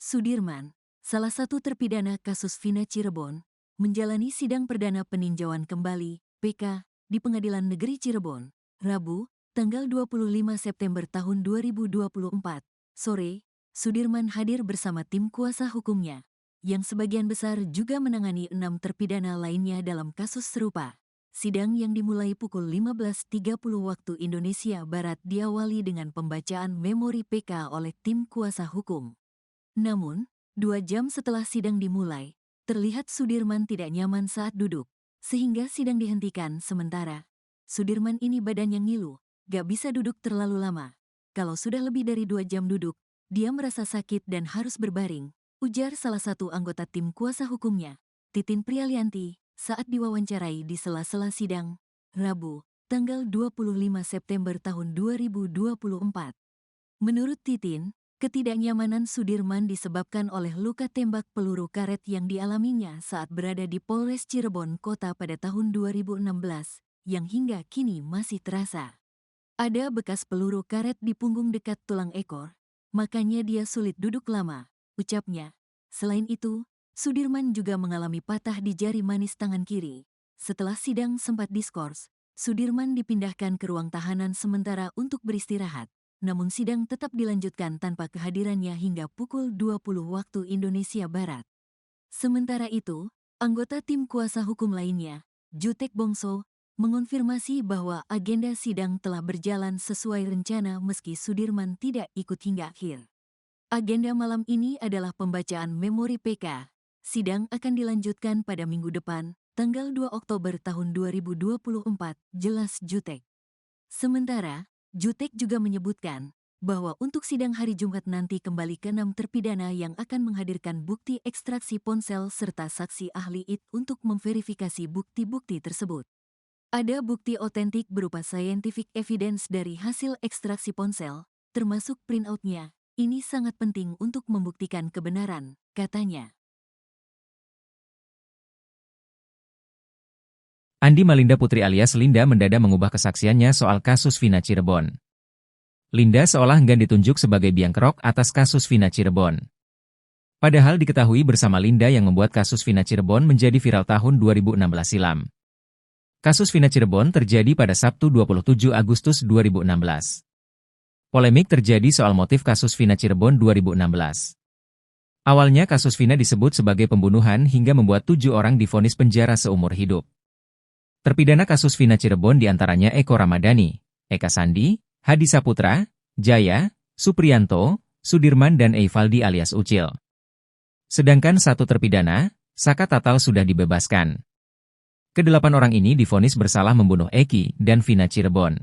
Sudirman, salah satu terpidana kasus Vina Cirebon, menjalani sidang perdana peninjauan kembali (PK) di Pengadilan Negeri Cirebon, Rabu, tanggal 25 September tahun 2024, sore. Sudirman hadir bersama tim kuasa hukumnya, yang sebagian besar juga menangani 6 terpidana lainnya dalam kasus serupa. Sidang yang dimulai pukul 15.30 waktu Indonesia Barat diawali dengan pembacaan memori PK oleh tim kuasa hukum. Namun, 2 jam setelah sidang dimulai, terlihat Sudirman tidak nyaman saat duduk, sehingga sidang dihentikan sementara. Sudirman ini badannya ngilu, gak bisa duduk terlalu lama. Kalau sudah lebih dari 2 jam duduk, dia merasa sakit dan harus berbaring, ujar salah satu anggota tim kuasa hukumnya, Titin Prialianti, saat diwawancarai di sela-sela sidang, Rabu, tanggal 25 September tahun 2024. Menurut Titin, ketidaknyamanan Sudirman disebabkan oleh luka tembak peluru karet yang dialaminya saat berada di Polres Cirebon Kota pada tahun 2016, yang hingga kini masih terasa. Ada bekas peluru karet di punggung dekat tulang ekor, makanya dia sulit duduk lama, ucapnya. Selain itu, Sudirman juga mengalami patah di jari manis tangan kiri. Setelah sidang sempat diskors, Sudirman dipindahkan ke ruang tahanan sementara untuk beristirahat. Namun sidang tetap dilanjutkan tanpa kehadirannya hingga pukul 20 waktu Indonesia Barat. Sementara itu, anggota tim kuasa hukum lainnya, Jutek Bongso, mengonfirmasi bahwa agenda sidang telah berjalan sesuai rencana meski Sudirman tidak ikut hingga akhir. Agenda malam ini adalah pembacaan memori PK. Sidang akan dilanjutkan pada minggu depan, tanggal 2 Oktober tahun 2024, jelas Jutek. Sementara, Jutek juga menyebutkan bahwa untuk sidang hari Jumat nanti kembali ke 6 terpidana yang akan menghadirkan bukti ekstraksi ponsel serta saksi ahli IT untuk memverifikasi bukti-bukti tersebut. Ada bukti otentik berupa scientific evidence dari hasil ekstraksi ponsel, termasuk printout-nya. Ini sangat penting untuk membuktikan kebenaran, katanya. Andi Malinda Putri alias Linda mendadak mengubah kesaksiannya soal kasus Vina Cirebon. Linda seolah enggan ditunjuk sebagai biang kerok atas kasus Vina Cirebon. Padahal diketahui bersama Linda yang membuat kasus Vina Cirebon menjadi viral tahun 2016 silam. Kasus Vina Cirebon terjadi pada Sabtu 27 Agustus 2016. Polemik terjadi soal motif kasus Vina Cirebon 2016. Awalnya kasus Vina disebut sebagai pembunuhan hingga membuat 7 orang divonis penjara seumur hidup. Terpidana kasus Vina Cirebon diantaranya Eko Ramadhani, Eka Sandi, Hadi Saputra, Jaya, Supriyanto, Sudirman dan Eivaldi alias Ucil. Sedangkan satu terpidana, Saka Tatal sudah dibebaskan. Kedelapan orang ini divonis bersalah membunuh Eki dan Vina Cirebon.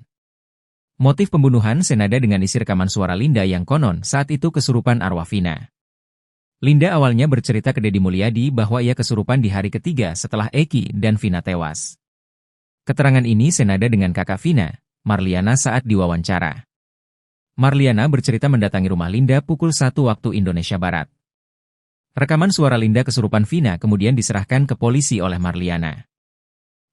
Motif pembunuhan senada dengan isi rekaman suara Linda yang konon saat itu kesurupan arwah Vina. Linda awalnya bercerita ke Deddy Mulyadi bahwa ia kesurupan di hari ketiga setelah Eki dan Vina tewas. Keterangan ini senada dengan kakak Vina, Marliana saat diwawancara. Marliana bercerita mendatangi rumah Linda pukul 1 waktu Indonesia Barat. Rekaman suara Linda kesurupan Vina kemudian diserahkan ke polisi oleh Marliana.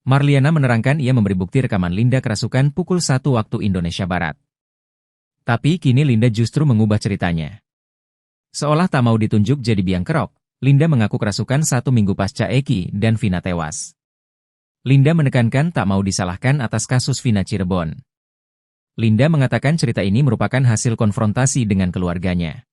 Marliana menerangkan ia memberi bukti rekaman Linda kerasukan pukul 1 waktu Indonesia Barat. Tapi kini Linda justru mengubah ceritanya. Seolah tak mau ditunjuk jadi biang kerok, Linda mengaku kerasukan 1 minggu pasca Eki dan Vina tewas. Linda menekankan tak mau disalahkan atas kasus Vina Cirebon. Linda mengatakan cerita ini merupakan hasil konfrontasi dengan keluarganya.